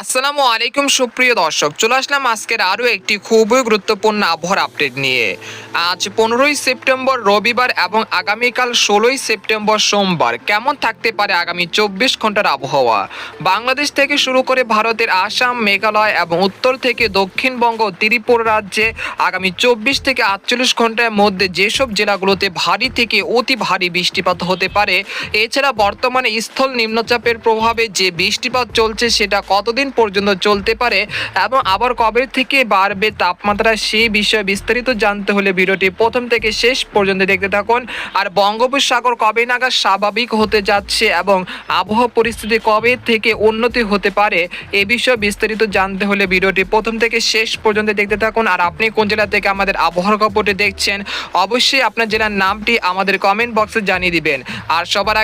আসসালামু আলাইকুম সুপ্রিয় দর্শক, চলে আসলাম আজকের আরও একটি খুবই গুরুত্বপূর্ণ আবহাওয়ার আপডেট নিয়ে। আজ 15ই সেপ্টেম্বর রবিবার এবং আগামীকাল 16ই সেপ্টেম্বর সোমবার কেমন থাকতে পারে আগামী 24 ঘন্টার আবহাওয়া। বাংলাদেশ থেকে শুরু করে ভারতের আসাম, মেঘালয় এবং উত্তর থেকে দক্ষিণবঙ্গ ত্রিপুরা রাজ্যে আগামী 24 থেকে 48 ঘন্টার মধ্যে যেসব জেলাগুলোতে ভারী থেকে অতি ভারী বৃষ্টিপাত হতে পারে। এছাড়া বর্তমানে স্থল নিম্নচাপের প্রভাবে যে বৃষ্টিপাত চলছে সেটা কতদিন পর্যন্ত চলতে পারে এবং আবার কবে থেকে বাড়বে তাপমাত্রা, সেই বিষয়ে বিস্তারিত জানতে হলে ভিডিওটি প্রথম থেকে শেষ পর্যন্ত দেখতে থাকুন। আর বঙ্গোপসাগর কবে নাগাদ স্বাভাবিক হতে যাচ্ছে এবং আবহাওয়া পরিস্থিতি কবে থেকে উন্নতি হতে পারে এ বিষয়ে বিস্তারিত জানতে হলে ভিডিওটি প্রথম থেকে শেষ পর্যন্ত দেখতে থাকুন। আর আপনি কোন জেলা থেকে আমাদের আবহাওয়ার খবরটি দেখছেন অবশ্যই আপনার জেলার নামটি আমাদের কমেন্ট বক্সে জানিয়ে দিবেন। আর সবার